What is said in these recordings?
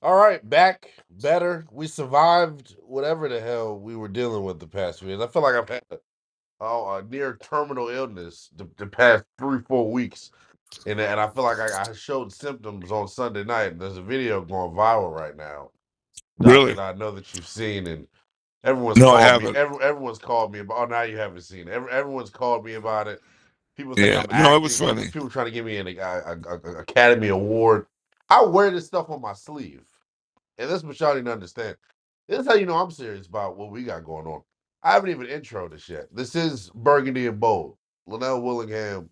All right, back better. We survived whatever the hell we were dealing with the past few years. I feel like I've had a near terminal illness the past 3-4 weeks, and I feel like I showed symptoms on Sunday night. There's a video going viral right now, Doc, Really? that I know that you've seen, and everyone's No, I called me. haven't. Everyone's called me about. Oh, now you haven't seen it. Everyone's called me about it. People think Yeah. I'm No, it was acting. funny. People trying to give me an Academy Award. I wear this stuff on my sleeve. And this is what y'all need to understand. This is how you know I'm serious about what we got going on. I haven't even introed this yet. This is Burgundy and Bold. Lynnell Willingham,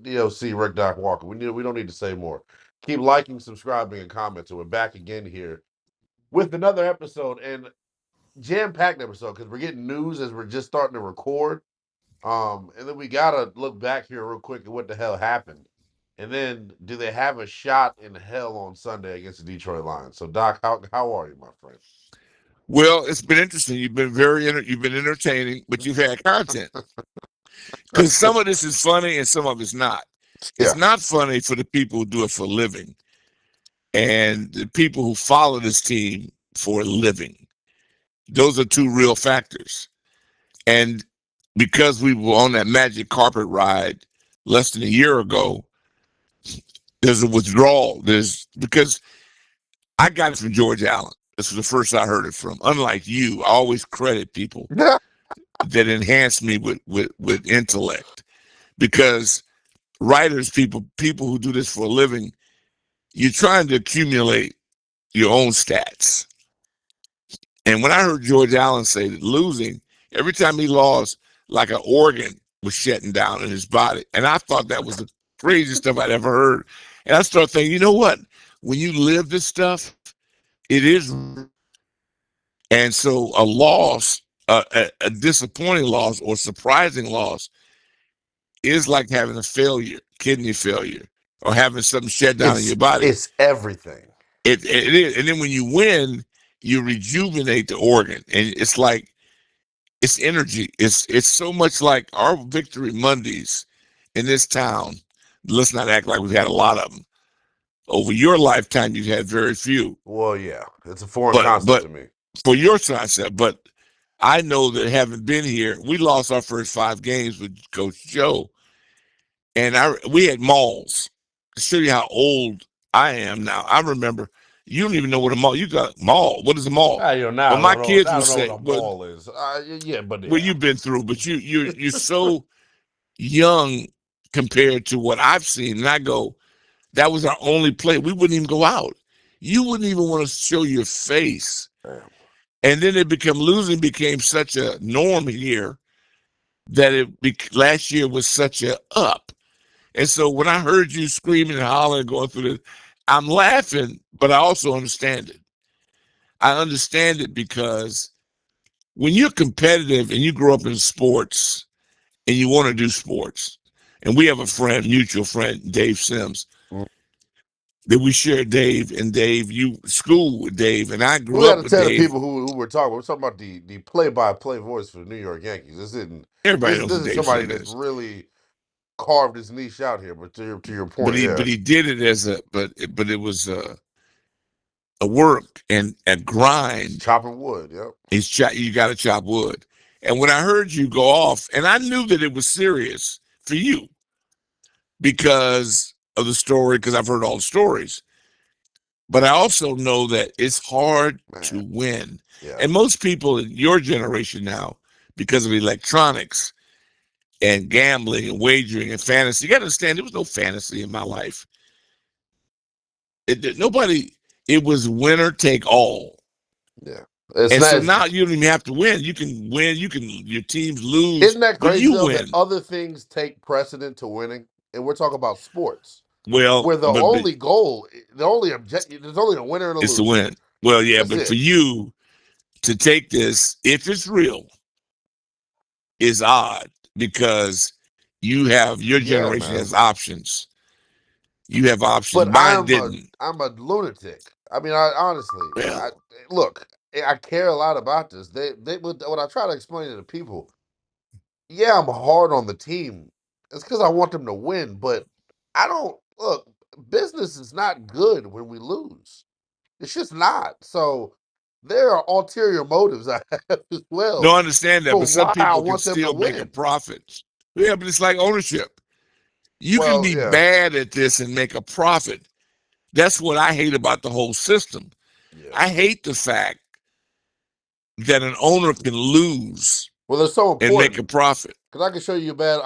DOC, Rick Doc Walker. We don't need to say more. Keep liking, subscribing, and commenting. We're back again here with another episode and jam-packed episode because we're getting news as we're just starting to record. And then we gotta look back here real quick at what the hell happened. And then, do they have a shot in hell on Sunday against the Detroit Lions? So, Doc, how are you, my friend? Well, it's been interesting. You've been you've been entertaining, but you've had content because some of this is funny and some of it's not. It's Yeah, not funny for the people who do it for a living and the people who follow this team for a living. Those are two real factors. And because we were on that magic carpet ride less than a year ago, there's a withdrawal. There's because I got it from George Allen. This was the first I heard it from. Unlike you, I always credit people that enhance me with intellect because writers, people who do this for a living, you're trying to accumulate your own stats. And when I heard George Allen say that losing, every time he lost, like an organ was shutting down in his body. And I thought that was the craziest stuff I'd ever heard. And I started thinking, you know what? When you live this stuff, it is. And so a loss, a disappointing loss or surprising loss is like having a failure, kidney failure, or having something shut down in your it's body. it's everything. It is. And then when you win, you rejuvenate the organ. And it's like, it's energy. It's so much like our victory Mondays in this town. Let's not act like we've had a lot of them. Over your lifetime, you've had very few. Well, yeah, it's a foreign concept But to me. for your concept, but I know that having been here, we lost our first 5 games with Coach Joe, and we had malls. To show you how old I am now, I remember you don't even know what a mall. You got mall. What is a mall? Now Well, I my don't know. kids I will don't know what say, a "Well, ball is. Yeah, but well, yeah, you've been through, but you're so young compared to what I've seen." And I go, "That was our only play. We wouldn't even go out. You wouldn't even want to show your face." damn. And then losing became such a norm here that last year was such a up. And so when I heard you screaming and hollering, going through this, I'm laughing, but I also understand it. I understand it because when you're competitive and you grow up in sports and you want to do sports, and we have a friend, mutual friend, Dave Sims, that we share Dave, and Dave, you school with Dave, and I We grew got up to with tell the Dave. people who we're talking about. We're talking about the play-by-play voice for the New York Yankees. This isn't Everybody knows this who is Dave somebody Sim that's is. really carved his niche out here. But to your But point, yeah, he did it as but it was a work and a it's grind. chopping wood. Yep. You got to chop wood. And when I heard you go off, and I knew that it was serious for you because of the story, because I've heard all the stories. But I also know that it's hard Man, to win. yeah. And most people in your generation now, because of electronics and gambling and wagering and fantasy, you got to understand there was no fantasy in my life. Nobody, it was winner take all. Yeah. It's And not. so now you don't even have to win. You can win. Your teams lose, Isn't that but crazy you though that win. other things take precedent to winning? And we're talking about sports, Well, where the but only goal, the only objective, there's only a winner and a it's to loser. win. Well, yeah, That's but for it. you to take this, if it's real, is odd because your Yeah, generation man. has options. You have options. But Mine didn't. I'm a lunatic. I mean, I honestly, I Well, look, I care a lot about this. They what I try to explain to the people. Yeah, I'm hard on the team. It's because I want them to win, but I don't look. Business is not good when we lose. It's just not. So there are ulterior motives I have as No, well I understand that, for but some why I people can want them to still make a win. profit. Yeah, but it's like ownership. You can Well, be yeah, bad at this and make a profit. That's what I hate about the whole system. yeah. I hate the fact that an owner can lose Well, they're so and make a important profit. because I can show you a bad.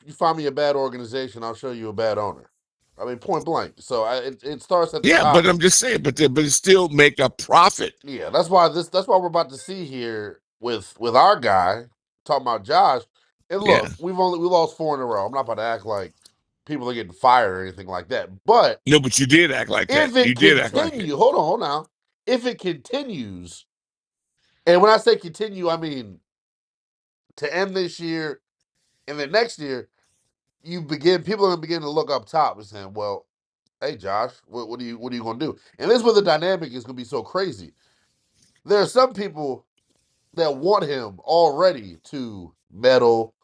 You find me a bad organization, I'll show you a bad owner. I mean, point blank. So it starts at the Yeah, but top. I'm just saying, but it still make a profit. Yeah, that's why this. That's why we're about to see here with our guy talking about Josh. And Yeah. look, we lost 4 in a row. I'm not about to act like people are getting fired or anything like that. But No, but you did act like that. if You it did act like it. continue, hold on now. If it continues, and when I say continue, I mean to end this year and then next year, people are gonna begin to look up top and saying, "Well, hey Josh, what are you gonna do?" And this is where the dynamic is gonna be so crazy. There are some people that want him already to meddle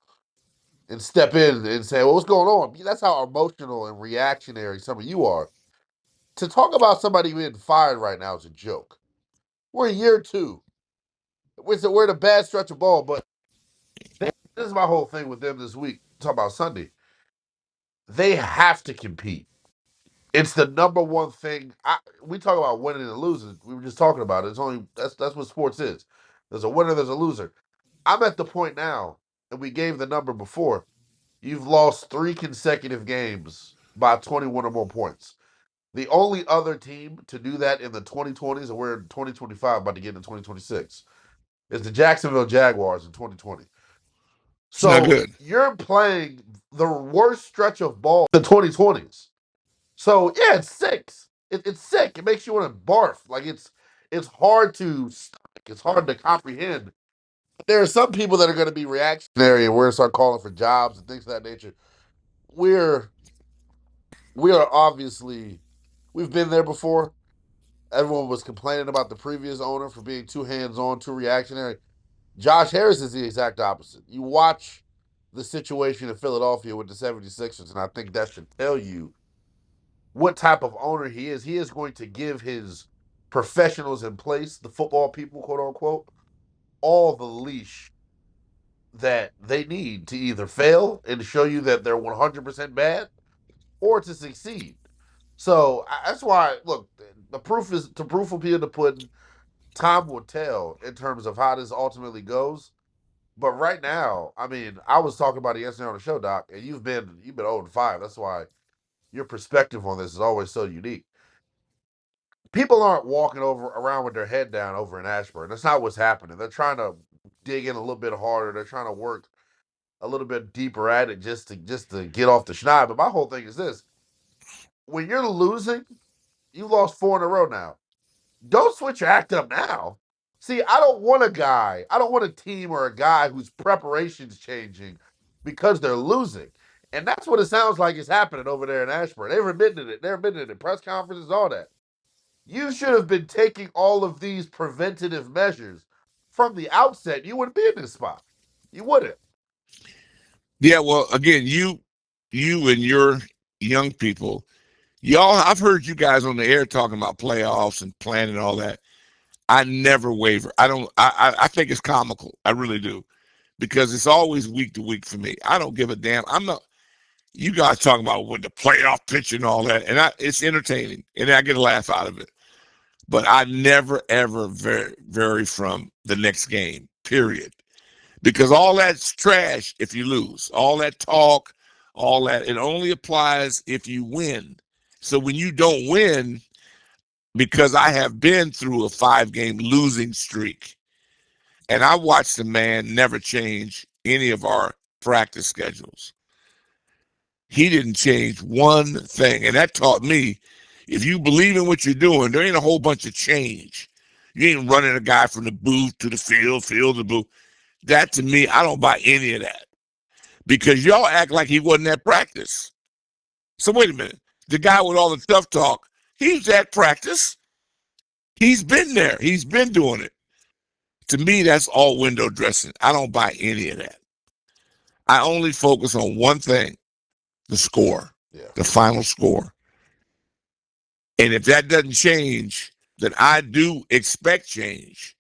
and step in and say, "Well, what's going on?" That's how emotional and reactionary some of you are. To talk about somebody being fired right now is a joke. We're in year two. We're in a bad stretch of ball, but this is my whole thing with them this week. Talk about Sunday. They have to compete. It's the number one thing. We talk about winning and losing. We were just talking about it. It's only that's what sports is. There's a winner, there's a loser. I'm at the point now, and we gave the number before. You've lost 3 consecutive games by 21 or more points. The only other team to do that in the 2020s, and we're in 2025, about to get into 2026, is the Jacksonville Jaguars in 2020. It's not So good. you're playing the worst stretch of ball in the 2020s. So yeah, it's sick. It's sick. It makes you want to barf. Like it's hard to stomach. It's hard to comprehend. There are some people that are going to be reactionary and we're going to start calling for jobs and things of that nature. We're we are obviously we've been there before. Everyone was complaining about the previous owner for being too hands-on, too reactionary. Josh Harris is the exact opposite. You watch the situation in Philadelphia with the 76ers, and I think that should tell you what type of owner he is. He is going to give his professionals in place, the football people, quote unquote, all the leash that they need to either fail and show you that they're 100% bad or to succeed. So that's why, look, the proof will be in the pudding. Time will tell in terms of how this ultimately goes. But right now, I mean, I was talking about it yesterday on the show, Doc, and you've been 0-5. That's why your perspective on this is always so unique. People aren't walking over around with their head down over in Ashburn. That's not what's happening. They're trying to dig in a little bit harder. They're trying to work a little bit deeper at it just to get off the schneid. But my whole thing is this: when you're losing, you lost 4 in a row now. Don't switch your act up now. See, I don't want a guy. I don't want a team or a guy whose preparation's changing because they're losing. And that's what it sounds like is happening over there in Ashburn. They're admitting it. They're admitting it in press conferences, all that. You should have been taking all of these preventative measures from the outset. You wouldn't be in this spot. You wouldn't. Yeah, well, again, you and your young people, y'all, I've heard you guys on the air talking about playoffs and planning and all that. I never waver. I don't. I think it's comical. I really do, because it's always week to week for me. I don't give a damn. I'm not. You guys talking about with the playoff picture and all that, and it's entertaining, and I get a laugh out of it. But I never ever vary from the next game. Period. Because all that's trash if you lose. All that talk, all that, it only applies if you win. So when you don't win, because I have been through a 5 game losing streak, and I watched the man never change any of our practice schedules. He didn't change one thing. And that taught me, if you believe in what you're doing, there ain't a whole bunch of change. You ain't running a guy from the booth to the field to the booth. That to me, I don't buy any of that, because y'all act like he wasn't at practice. So wait a minute. The guy with all the tough talk, he's at practice. He's been there. He's been doing it. To me, that's all window dressing. I don't buy any of that. I only focus on one thing: the score, Yeah. the final score. And if that doesn't change, that I do expect change,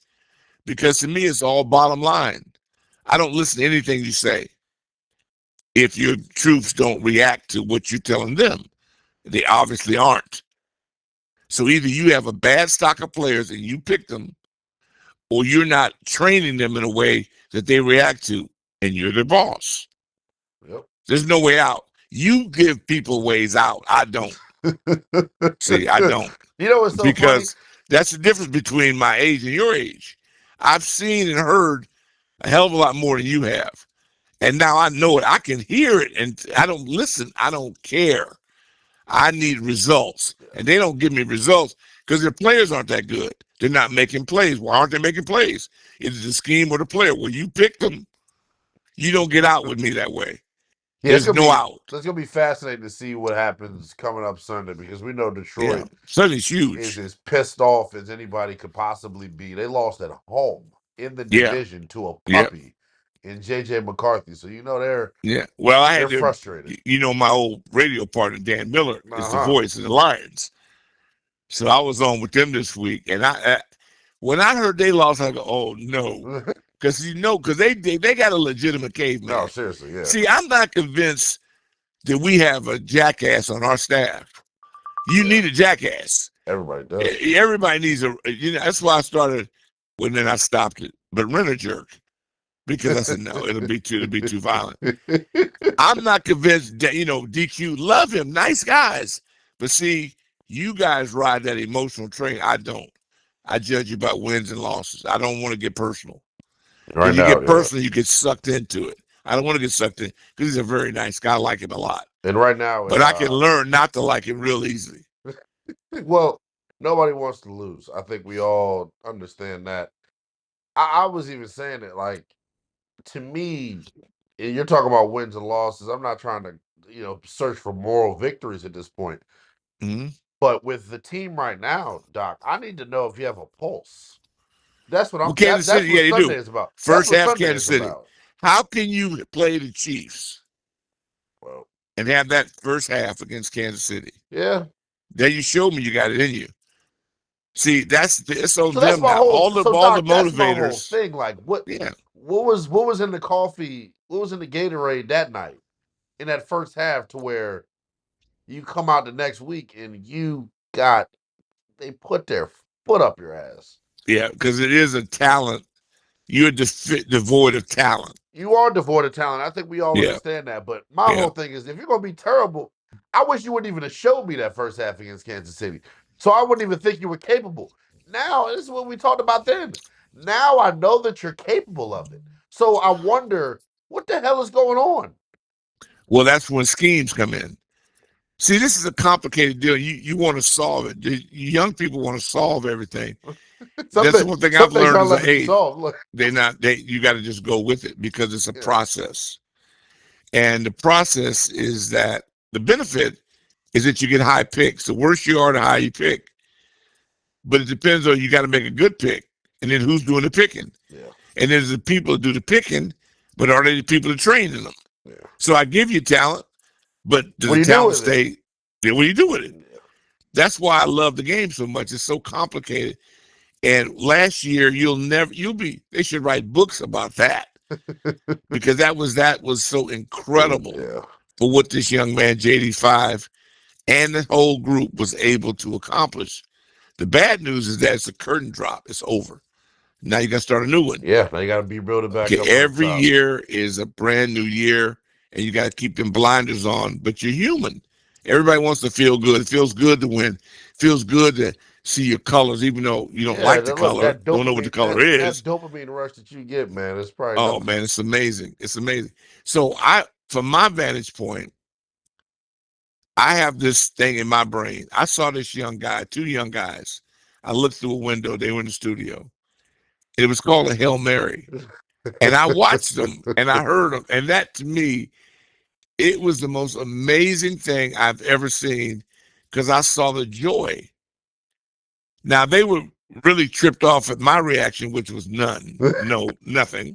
because to me it's all bottom line. I don't listen to anything you say if your troops don't react to what you're telling them. They obviously aren't. So either you have a bad stock of players and you pick them, or you're not training them in a way that they react to, and you're the boss. Yep. There's no way out. You give people ways out. I don't. See, I don't. You know what's so funny? Because that's the difference between my age and your age. I've seen and heard a hell of a lot more than you have. And now I know it. I can hear it, and I don't listen. I don't care. I need results. And they don't give me results because their players aren't that good. They're not making plays. Why aren't they making plays? Is it the scheme or the player? Well, you pick them. You don't get out with me that way. Yeah, There's no out. It's gonna be fascinating to see what happens coming up Sunday, because we know Detroit Sunday's huge. is as pissed off as anybody could possibly be. They lost at home in the Yeah. division to a puppy in JJ McCarthy. So you know they're Well, I had they're frustrated. You know, my old radio partner Dan Miller is the voice of the Lions. So I was on with them this week, and when I heard they lost, I go, "Oh no," because because they got a legitimate caveman. No, seriously, yeah. See, I'm not convinced that we have a jackass on our staff. You need a jackass. Everybody does. Everybody needs a. That's why I started. Well, then I stopped it. But rent a jerk, because I said no, it'll be too violent. I'm not convinced that DQ, love him, nice guys, but see, you guys ride that emotional train. I don't. I judge you by wins and losses. I don't want to get personal. If you get personal, you get sucked into it. I don't want to get sucked in, because he's a very nice guy. I like him a lot. And right now, but I can learn not to like him real easily. Well, nobody wants to lose. I think we all understand that. I was even saying it, like, to me, you're talking about wins and losses. I'm not trying to, search for moral victories at this point. Mm-hmm. But with the team right now, Doc, I need to know if you have a pulse. That's what I'm. Kansas City, that's what Sunday Sunday is about. First half, Kansas City. How can you play the Chiefs and have that first half against Kansas City? Yeah. Then you showed me you got it in you. See, it's on so them now. All the Doc, motivators. That's my whole thing. Like, what? Yeah. What was in the coffee? What was in the Gatorade that night in that first half, to where you come out the next week and they put their foot up your ass? Yeah, because it is a talent. You're devoid of talent. You are devoid of talent. I think we all understand that. But my whole thing is, if you're going to be terrible, I wish you wouldn't even have showed me that first half against Kansas City. So I wouldn't even think you were capable. Now, this is what we talked about then. Now I know that you're capable of it. So I wonder, what the hell is going on? Well, that's when schemes come in. See, this is a complicated deal. You want to solve it. Young people want to solve everything. That's one thing I've learned as an age. You got to just go with it, because it's a process. And the process is that the benefit is that you get high picks. The worse you are, the higher you pick. But it depends on, you got to make a good pick. And then who's doing the picking? Yeah. And there's the people that do the picking, but are they the people that train them? Yeah. So I give you talent, but does the talent stay? Then what do you do with it? Yeah. That's why I love the game so much. It's so complicated. And last year, they should write books about that, because that was so incredible for what this young man, JD5, and the whole group was able to accomplish. The bad news is that it's a curtain drop. It's over. Now you got to start a new one. Yeah, now you got to be building back up. Every year is a brand new year, and you got to keep them blinders on, but you're human. Everybody wants to feel good. It feels good to win. It feels good to see your colors, even though you don't like the color, don't know what the color is. That dopamine rush that you get, man, it's probably man, it's amazing. It's amazing. So from my vantage point, I have this thing in my brain. I saw this two young guys. I looked through a window. They were in the studio. It was called a Hail Mary. And I watched them and I heard them. And that, to me, it was the most amazing thing I've ever seen, because I saw the joy. Now, they were really tripped off at my reaction, which was none. No, nothing.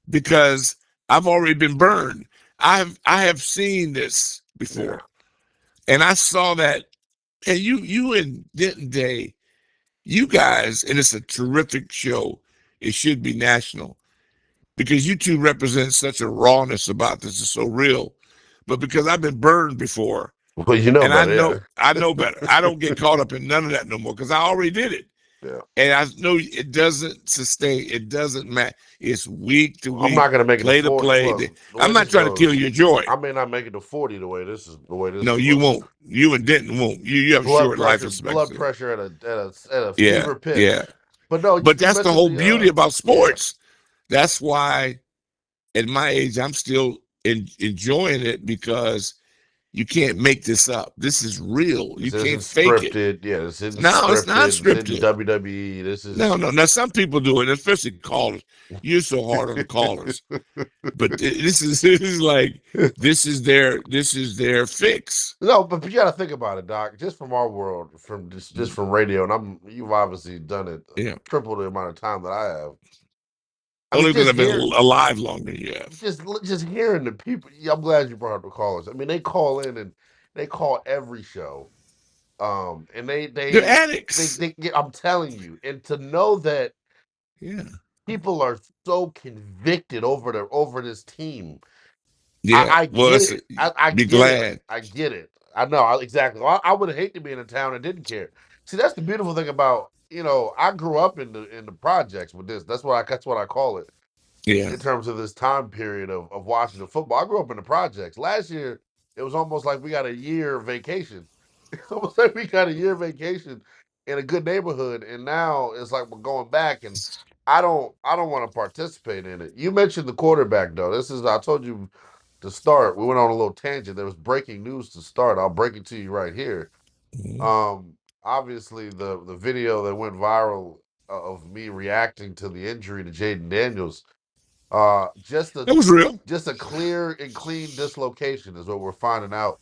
Because I've already been burned. I have seen this before. And I saw that. And you in Denton Day, You guys, and it's a terrific show. It should be national because you two represent such a rawness about this. It's so real. But because I've been burned before, Well, you know and I better, know I know better. I don't get caught up in none of that no more because I already did it. yeah. Yeah. And I know it doesn't sustain. It doesn't matter. It's week to I'm not week, gonna make it to play to 40. play. Look, the I'm way not this trying to kill goes, your joy. I may not make it to 40 the way this No, is you looking. won't. You and Denton won't. You have short life Blood expectancy. pressure at a Yeah, fever pitch. yeah. But no, But you that's the mentioned whole beauty the about yeah. sports. That's why at my age I'm still enjoying it because you can't make this up. This is real. You This isn't can't fake it. scripted. Yeah, this isn't No, it's not scripted. This isn't scripted. WWE. This No, is no. Now some people do it, especially callers. You're so hard on the callers, but this is like this is their fix. no, but you got to think about it, Doc. Just from our world, from just from radio, and you've obviously done it Yeah, triple the amount of time that I have. I mean, only because I've been alive longer than you have. just hearing the people. I'm glad you brought up the callers. I mean, they call in and they call every show, and They're addicts. they get. I'm telling you, and to know that Yeah, people are so convicted over this team. yeah. I Well, get it. I be get it. glad. I get it. I know exactly. I would hate to be in a town and didn't care. See, that's the beautiful thing about I grew up in the projects with this. That's what I call it Yeah. in terms of this time period of watching the football. I grew up in the projects. Last year, it was almost like we got a year vacation. It's almost like we got a year vacation in a good neighborhood, and now it's like we're going back, and I don't want to participate in it. You mentioned the quarterback though. I told you to start. We went on a little tangent. There was breaking news to start. I'll break it to you right here. Mhm. Um, Obviously the video that went viral of me reacting to the injury to Jayden Daniels. Uh, just a That was real. just a clear and clean dislocation is what we're finding out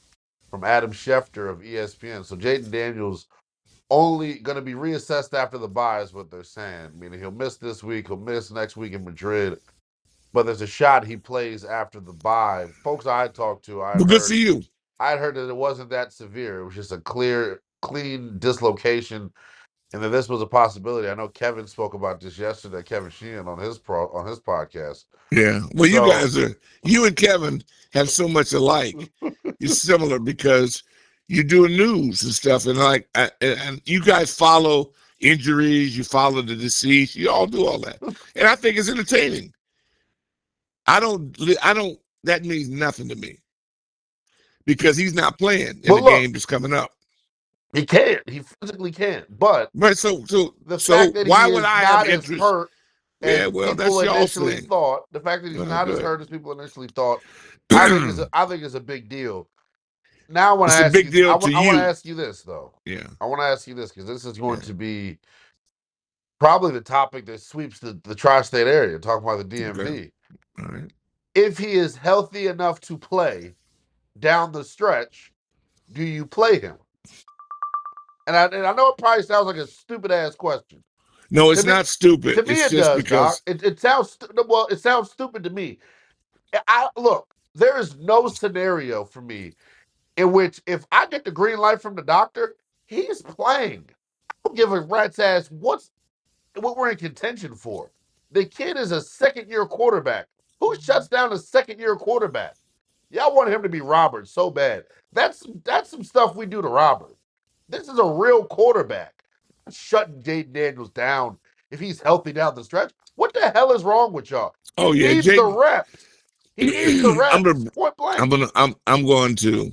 from Adam Schefter of ESPN. So Jayden Daniels only going to be reassessed after the bye is what they're saying. Meaning he'll miss this week, he'll miss next week in Madrid, but there's a shot he plays after the bye. Folks I talked to, But good for you. I had heard that it wasn't that severe. It was just a clean dislocation, and that this was a possibility. I know Kevin spoke about this yesterday. Kevin Sheehan on his podcast. Yeah. Well, So you and Kevin have so much alike. You're similar because you're doing news and stuff, and and you guys follow injuries, you follow the deceased, you all do all that, and I think it's entertaining. I don't. That means nothing to me because he's not playing in well, the look, game that's coming up. he can't. He physically can't. But Right. So the fact that why he would is I have not as interest? hurt Yeah. as Well, people that's y'all initially thing. thought, the fact that he's not as Good. hurt as people initially thought, I think is a big deal. Now I want to It's a ask big you. deal to I want to you. ask you this though. Yeah. I want to ask you this because this is going Yeah. to be probably the topic that sweeps the tri-state area. Talking about the Okay. DMV. All right. If he is healthy enough to play down the stretch, do you play him? And I know it probably sounds like a stupid ass question. No, To it's me, not stupid. to me, It's it just does, Doc. because It sounds well. It sounds stupid to me. I look. There is no scenario for me in which if I get the green light from the doctor, he's playing. I don't give a rat's ass what we're in contention for. The kid is a second year quarterback. Who shuts down a second year quarterback? Y'all want him to be Robert so bad. That's some stuff we do to Robert. This is a real quarterback. Shutting Jayden Daniels down if he's healthy down the stretch. What the hell is wrong with y'all? He oh yeah, needs the Jake. reps. He needs the I'm reps. gonna Point blank. I'm going to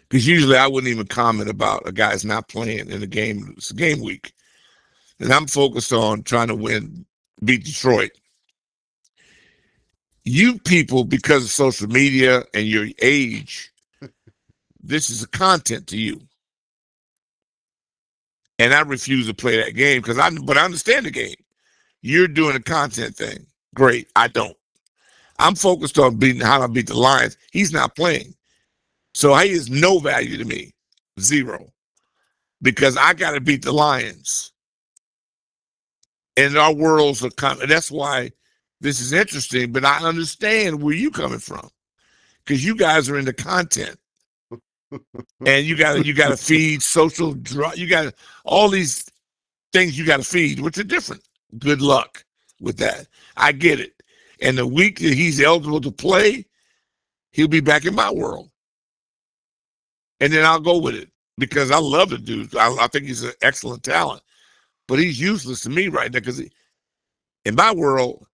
because usually I wouldn't even comment about a guy's not playing in the game. It's game week, and I'm focused on trying to beat Detroit. You people, because of social media and your age, this is a content to you, and I refuse to play that game but I understand the game. You're doing a content thing. Great, I don't. I'm focused on how to beat the Lions. He's not playing. So he is no value to me. Zero. Because I got to beat the Lions. And our worlds are coming. That's why this is interesting, but I understand where you coming from. Because you guys are into content. And you gotta feed social you got all these things you got to feed, which are different. Good luck with that. I get it. And the week that he's eligible to play, he'll be back in my world. And then I'll go with it because I love the dude. I think he's an excellent talent, but he's useless to me right now because in my world,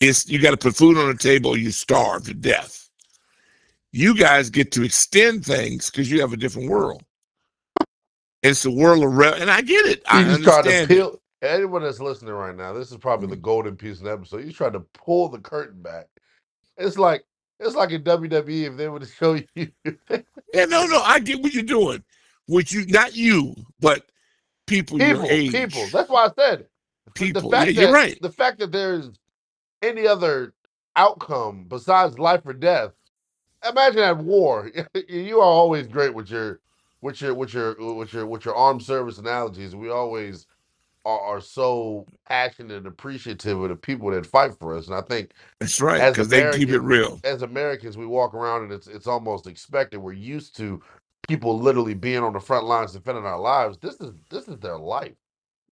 it's you got to put food on the table or you starve to death. You guys get to extend things because you have a different world. It's a world of and I get it. I He's just trying to understand it. peel. Anyone that's listening right now, this is probably the golden piece of the episode. He's trying to pull the curtain back. It's like in WWE if they would show you. Yeah, no, I get what you're doing. Which you, not you, but people your age. People. That's why I said people. Yeah, you're right. The fact that there's any other outcome besides life or death. Imagine at war. You are always great with your armed service analogies. We always are so passionate and appreciative of the people that fight for us. And I think that's right, because they keep it real. As Americans, we walk around and it's almost expected. We're used to people literally being on the front lines defending our lives. This is their life.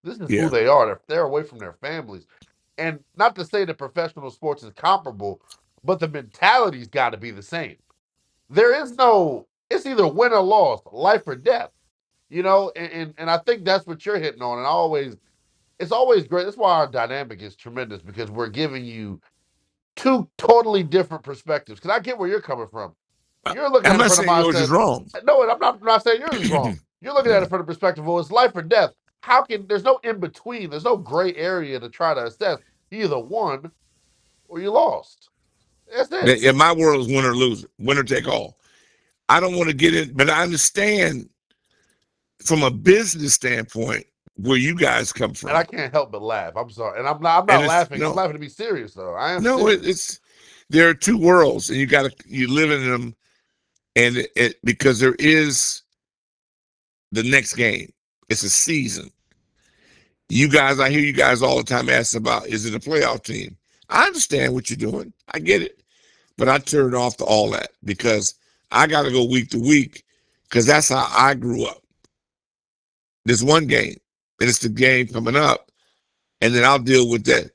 This is who they are. They're away from their families. And not to say that professional sports is comparable, but the mentality's got to be the same. There is no, it's either win or loss, life or death. You know, and I think that's what you're hitting on. And it's always great. That's why our dynamic is tremendous because we're giving you two totally different perspectives. Because I get where you're coming from. You're looking I'm at it not from the saying yours is wrong. No, I'm not saying yours is wrong. You're looking at it from the perspective of it's life or death. How can there's no in between? There's no gray area to try to assess. You either won or you lost. That's it. In my world is win or lose, winner take all. I don't want to get in, but I understand from a business standpoint where you guys come from. And I can't help but laugh. I'm sorry, and I'm not laughing. No, I'm laughing to be serious though. I am. No, it's there are two worlds, and you live in them, and because there is the next game. It's a season. You guys, I hear you guys all the time ask about, is it a playoff team? I understand what you're doing. I get it. But I turned off to all that because I got to go week to week because that's how I grew up. There's one game, and it's the game coming up, and then I'll deal with that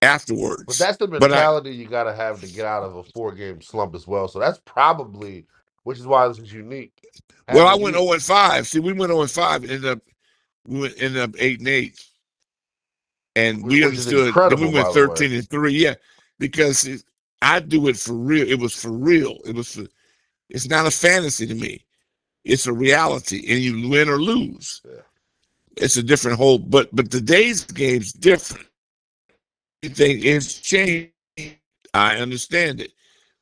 afterwards. But that's the mentality you got to have to get out of a 4-game slump as well. So that's probably, which is why this is unique. Well, I went 0-5. See, we went 0-5, we ended up 8-8, and we understood. Then we went 13-3. Yeah, because I do it for real. It was for real. It's not a fantasy to me. It's a reality, and you win or lose. Yeah. It's a different whole. But today's game's different. Everything is changed. I understand it,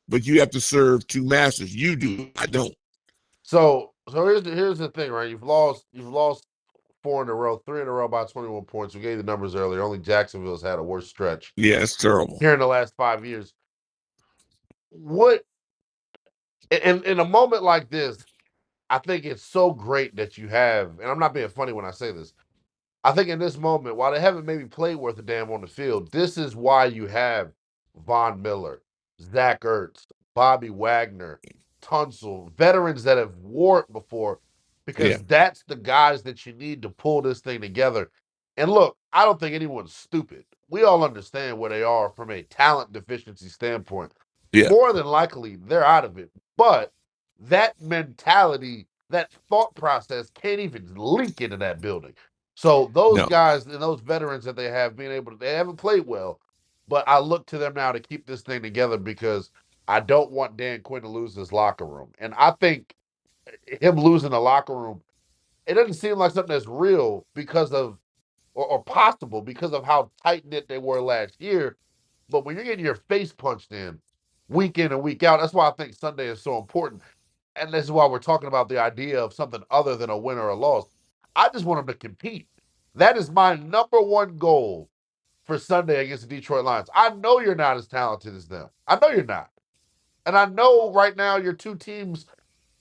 but you have to serve two masters. You do. I don't. So here's the thing, right? You've lost 4 in a row, 3 in a row by 21 points. We gave the numbers earlier. Only Jacksonville's had a worse stretch. Yeah, it's terrible. Here in the last 5 years. What in a moment like this, I think it's so great that you have, and I'm not being funny when I say this. I think in this moment, while they haven't maybe played worth a damn on the field, this is why you have Von Miller, Zach Ertz, Bobby Wagner, Tunsil, veterans that have warred before, because that's the guys that you need to pull this thing together. And look, I don't think anyone's stupid. We all understand where they are from a talent deficiency standpoint. Yeah. More than likely, they're out of it. But that mentality, that thought process can't even leak into that building. So those guys and those veterans that they have being able to, they haven't played well, but I look to them now to keep this thing together because I don't want Dan Quinn to lose his locker room. And I think him losing the locker room, it doesn't seem like something that's real because of, or possible because of how tight-knit they were last year. But when you're getting your face punched in and week out, that's why I think Sunday is so important. And this is why we're talking about the idea of something other than a win or a loss. I just want them to compete. That is my number one goal for Sunday against the Detroit Lions. I know you're not as talented as them. I know you're not. And I know right now your two teams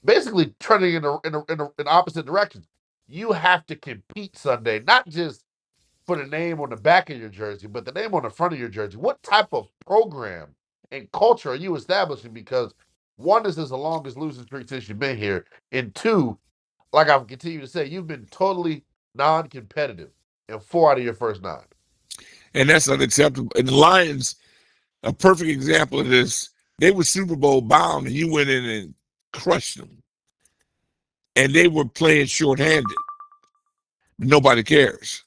basically trending in opposite directions. You have to compete Sunday, not just for the name on the back of your jersey, but the name on the front of your jersey. What type of program and culture are you establishing? Because one, this is the longest losing streak since you've been here. And two, like I've continued to say, you've been totally non-competitive. in 4 out of your first 9. And that's unacceptable. And the Lions, a perfect example of this, they were Super Bowl bound, and you went in and crushed them. And they were playing shorthanded. Nobody cares.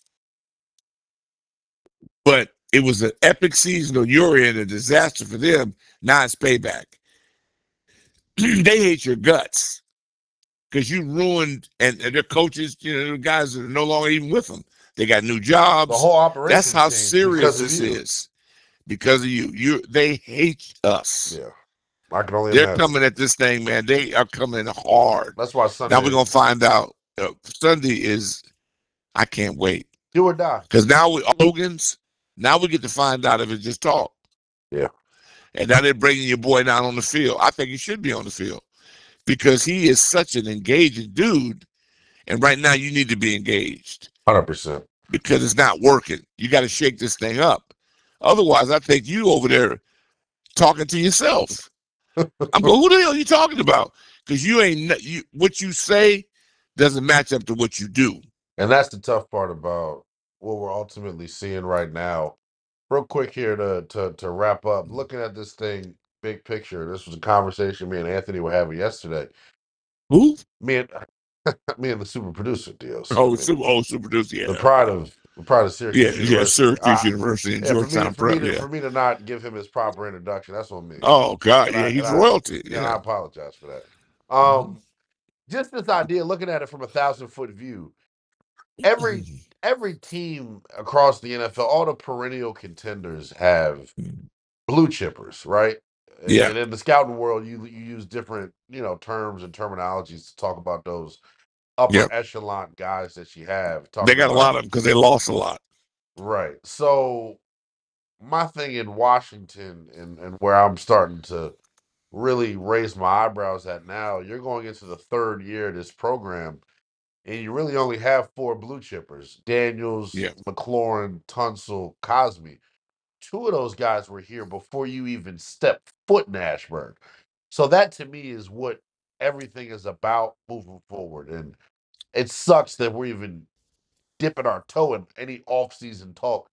But it was an epic season on your end, a disaster for them. Now it's payback. They hate your guts because you ruined, and their coaches, the guys that are no longer even with them, they got new jobs. The whole operation That's how changed serious because of this you. is. Because of you. They hate us. Yeah. I can only They're imagine. coming at this thing, man. They are coming hard. That's why Sunday. Now we're going to find out. Sunday is, I can't wait. Do or die. Because now we get to find out if it's just talk. Yeah. And now they're bringing your boy down on the field. I think he should be on the field because he is such an engaging dude. And right now you need to be engaged. 100%. Because it's not working. You got to shake this thing up. Otherwise, I think you over there talking to yourself. I'm going, who the hell are you talking about? Because what you say doesn't match up to what you do. And that's the tough part about what we're ultimately seeing right now. Real quick here to wrap up, looking at this thing, big picture. This was a conversation me and Anthony were having yesterday. Who? Me and the super producer deals. Super producer. Yeah. The pride of Syracuse University. Yeah, Syracuse University and Georgetown Prep. For me to not give him his proper introduction, that's on me. Oh God, he's royalty. And I apologize for that. Just this idea, looking at it from a 1,000-foot view, every team across the NFL, all the perennial contenders have blue chippers, right? Yeah. And in the scouting world, you use different terms and terminologies to talk about those upper echelon guys that you have. They got a lot of them because they lost a lot. Right. So my thing in Washington and where I'm starting to really raise my eyebrows at now, you're going into the 3rd year of this program, and you really only have 4 blue chippers: Daniels, McLaurin, Tunsil, Cosme. 2 of those guys were here before you even stepped foot in Ashburn. So that to me is what everything is about moving forward. And it sucks that we're even dipping our toe in any off-season talk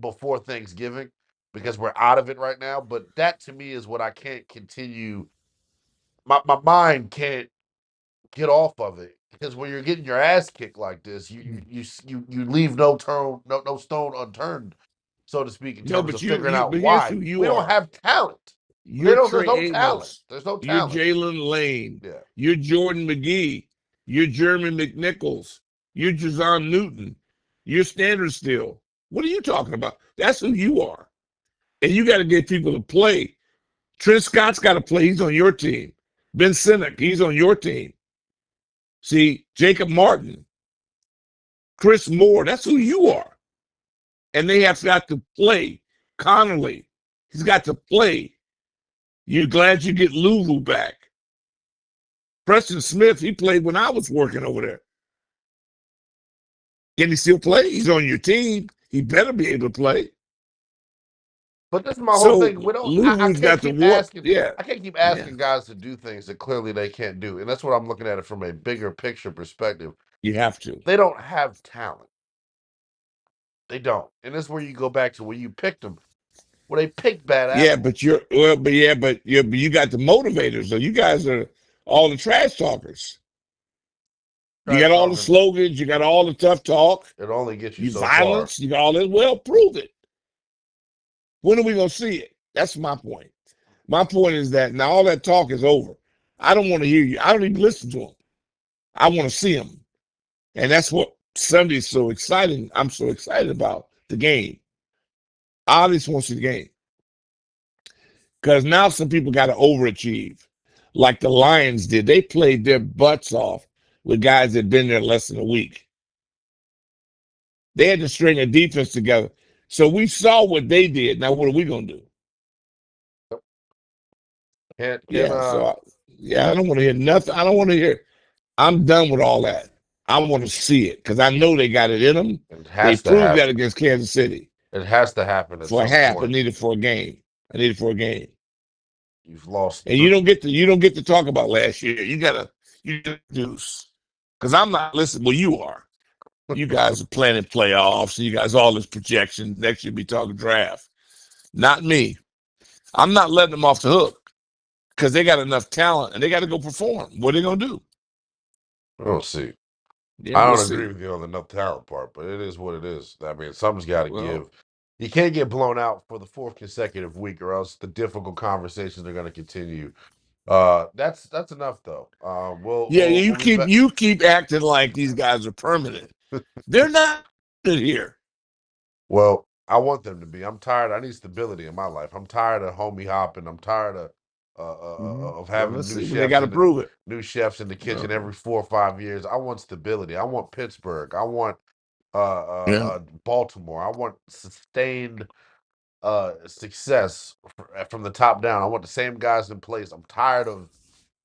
before Thanksgiving because we're out of it right now. But that to me is what I can't continue. My mind can't get off of it because when you're getting your ass kicked like this, you leave no stone unturned, so to speak, in terms of figuring out why. We don't have talent. You're There's no Trey talent. Amos. There's no You're talent. Jalen Lane. Yeah. You're Jordan McGee. You're Jeremy McNichols. You're Jazon Newton. You're Standard Still. What are you talking about? That's who you are. And you got to get people to play. Trent Scott's got to play. He's on your team. Ben Sinek, he's on your team. See, Jacob Martin, Chris Moore, that's who you are. And they have got to play. Connolly, he's got to play. You're glad you get Lulu back. Preston Smith, he played when I was working over there. Can he still play? He's on your team. He better be able to play. But this is my whole thing. We don't. I can't keep asking. I can't keep asking guys to do things that clearly they can't do, and that's what I'm looking at it from a bigger picture perspective. You have to. They don't have talent. They don't, and this is where you go back to where you picked them. Well, they picked bad apples. Yeah, but you got the motivators. So you guys are all the trash talkers. You got all the slogans. You got all the tough talk. It only gets you so violence. far. You got all this. Well, prove it. When are we gonna see it? That's my point. My point is that now all that talk is over. I don't want to hear you. I don't even listen to them. I want to see them, and that's what Sunday's so exciting. I'm so excited about the game. I just want to see the game because now some people got to overachieve, like the Lions did. They played their butts off with guys that had been there less than a week. They had to string a defense together. So we saw what they did. Now what are we gonna do? I don't want to hear nothing. I don't want to hear. I'm done with all that. I want to see it because I know they got it in them. They proved that against Kansas City. It has to happen for a half. I need it for a game. You've lost, and you don't get to talk about last year. You gotta deuce because I'm not listening. Well, you are. You guys are planning playoffs, and you guys all this projection. Next year, be talking draft. Not me. I'm not letting them off the hook because they got enough talent and they got to go perform. What are they gonna do? We'll see. Yeah, I we'll don't agree see. with you on the enough talent part, but it is what it is. I mean, something's got to Well, give. You can't get blown out for the fourth consecutive week, or else the difficult conversations are going to continue. That's enough though. We'll yeah, we'll you we'll be keep back. you keep acting like these guys are permanent. They're not here. Well, I want them to be. I'm tired. I need stability in my life. I'm tired of homie hopping. I'm tired of Well, having let's see when they got to prove it. new chefs in the Uh, kitchen every 4 or 5 years. I want stability. I want Pittsburgh. I want yeah, Baltimore. I want sustained success from the top down. I want the same guys in place. I'm tired of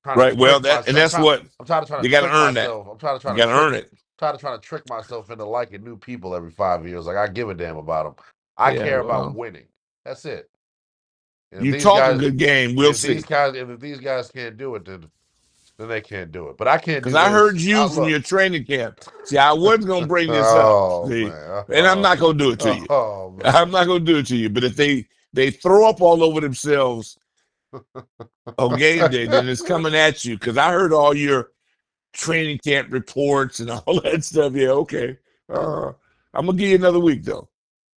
trying to right. Well, trick that and myself. that's what I'm tired of trying you to got to trick earn. That myself. I'm trying to you got to earn it. trying to trick myself into liking new people every 5 years. Like I give a damn about them. I Yeah, care about well, winning. That's it. And you talk a good game. We'll see. if these guys can't do it, then they can't do it. But I can't Because do I this. heard I you from look. your training camp. See, I wasn't going to bring this up. Oh See, man. and I'm not going to do it to you. Oh I'm man. not going to do it to you. But if they throw up all over themselves on game day, then it's coming at you. Because I heard all your training camp reports and all that stuff. Yeah, okay. Uh, I'm gonna give you another week though.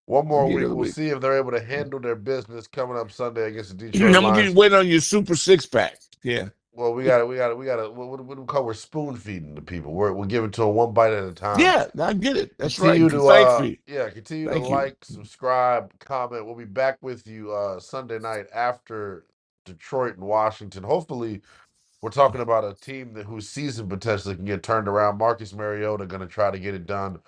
One I'm more gonna give you week. another We'll week. see if they're able to handle their business coming up Sunday against the I'm Detroit gonna give you Lions. wait on your super six pack. Yeah. Well, we got to. What do we call? We're spoon feeding the people. We're giving to them one bite at a time. Yeah, I get it. That's right. Continue to Thanks me. continue to Thank you. like, subscribe, comment. We'll be back with you Sunday night after Detroit and Washington. Hopefully, we're talking about a team whose season potentially can get turned around. Marcus Mariota going to try to get it done.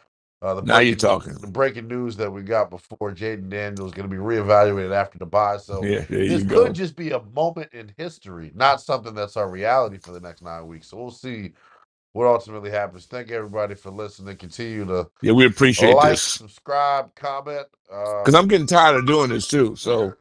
Now you're talking. The breaking news that we got before, Jayden Daniels going to be reevaluated after the bye. So Yeah, there this you could go. just be a moment in history, not something that's our reality for the next 9 weeks. So we'll see what ultimately happens. Thank everybody for listening. Continue to Yeah, we appreciate like, this. subscribe, comment. Because I'm getting tired of doing this too. So